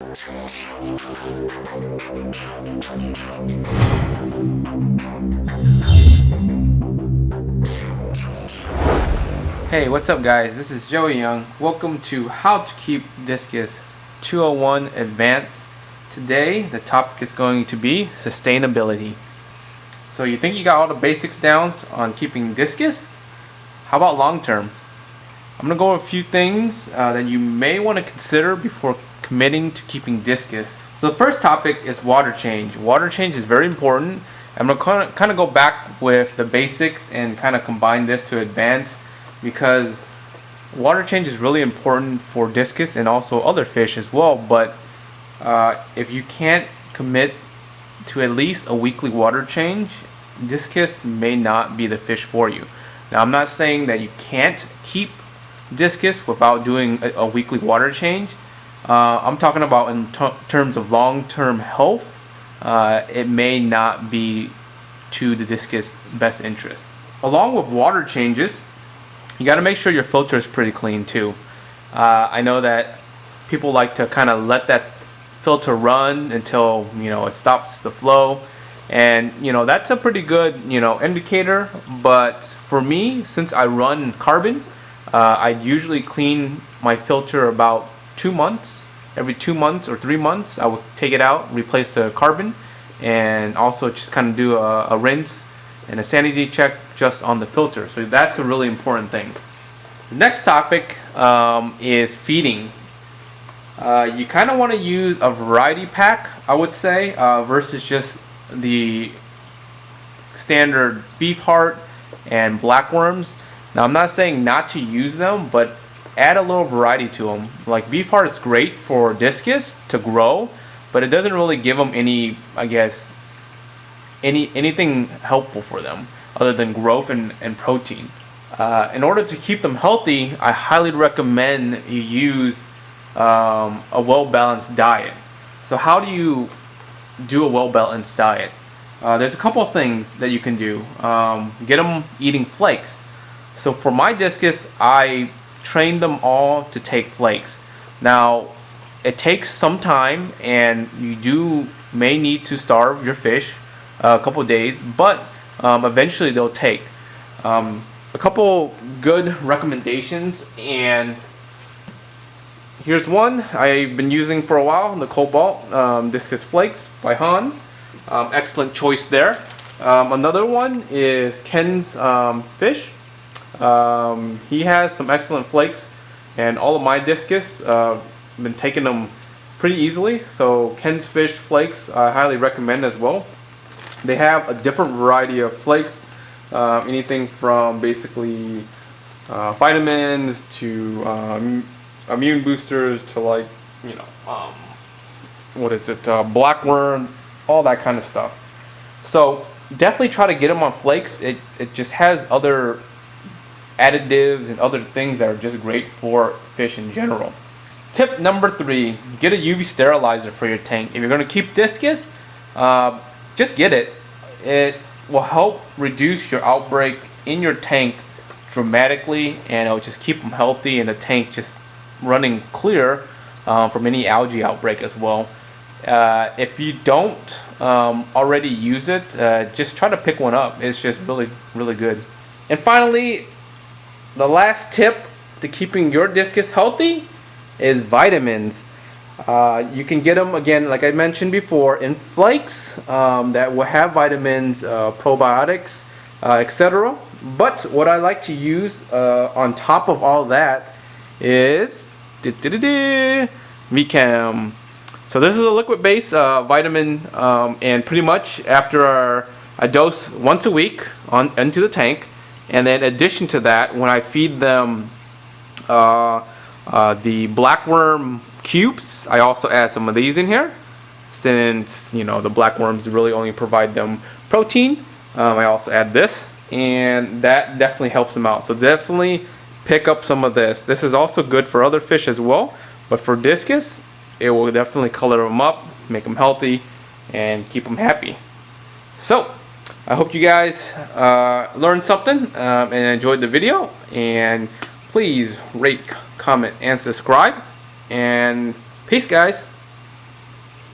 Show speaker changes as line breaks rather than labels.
Hey, what's up guys? This is Joey Young. Welcome to How to Keep Discus 201 Advanced. Today the topic is going to be sustainability. So you think you got all the basics down on keeping discus? How about long term? I'm going to go over a few things that you may want to consider before committing to keeping discus. So the first topic is water change. Water change is very important. I'm going to kind of go back with the basics and kind of combine this to advance, because water change is really important for discus and also other fish as well. But if you can't commit to at least a weekly water change, discus may not be the fish for you. Now, I'm not saying that you can't keep discus without doing a weekly water change. I'm talking about in terms of long-term health. It may not be to the discus best interest. Along with water changes, you got to make sure your filter is pretty clean too. I know that people like to kind of let that filter run until it stops the flow, and that's a pretty good indicator. But for me, since I run carbon, I usually clean my filter about 2 months. Every 2 months or 3 months, I would take it out, replace the carbon, and also just kind of do a rinse and a sanity check just on the filter. So that's a really important thing. The next topic is feeding. You kind of want to use a variety pack, I would say, versus just the standard beef heart and blackworms. Now, I'm not saying not to use them, but add a little variety to them. Like beef heart is great for discus to grow, but it doesn't really give them any, I guess, anything helpful for them other than growth and protein. In order to keep them healthy, I highly recommend you use a well-balanced diet. So how do you do a well-balanced diet? There's a couple of things that you can do. Get them eating flakes. So for my discus, I train them all to take flakes. Now, it takes some time, and you may need to starve your fish a couple of days, but eventually they'll take. A couple good recommendations, and here's one I've been using for a while: the Cobalt Discus Flakes by Hans. Excellent choice there. Another one is Ken's Fish. He has some excellent flakes, and all of my discus, I've been taking them pretty easily. So Ken's Fish flakes I highly recommend as well. They have a different variety of flakes, anything from basically vitamins to immune boosters to blackworms, all that kind of stuff. So definitely try to get them on flakes. It just has other additives and other things that are just great for fish in general. Tip number 3, get a UV sterilizer for your tank. If you're going to keep discus, just get it. It will help reduce your outbreak in your tank dramatically, and it will just keep them healthy and the tank just running clear from any algae outbreak as well. If you don't already use it, just try to pick one up. It's just really, really good. And finally, the last tip to keeping your discus healthy is vitamins. You can get them, again, like I mentioned before, in flakes that will have vitamins, probiotics, etc. But what I like to use on top of all that is VCAM. So this is a liquid-based vitamin, and pretty much after I dose once a week into the tank. And then in addition to that, when I feed them the blackworm cubes, I also add some of these in here, since the blackworms really only provide them protein. I also add this, and that definitely helps them out. So definitely pick up some of this. This is also good for other fish as well, but for discus, it will definitely color them up, make them healthy, and keep them happy. So I hope you guys learned something and enjoyed the video. And please rate, comment, and subscribe. And peace, guys.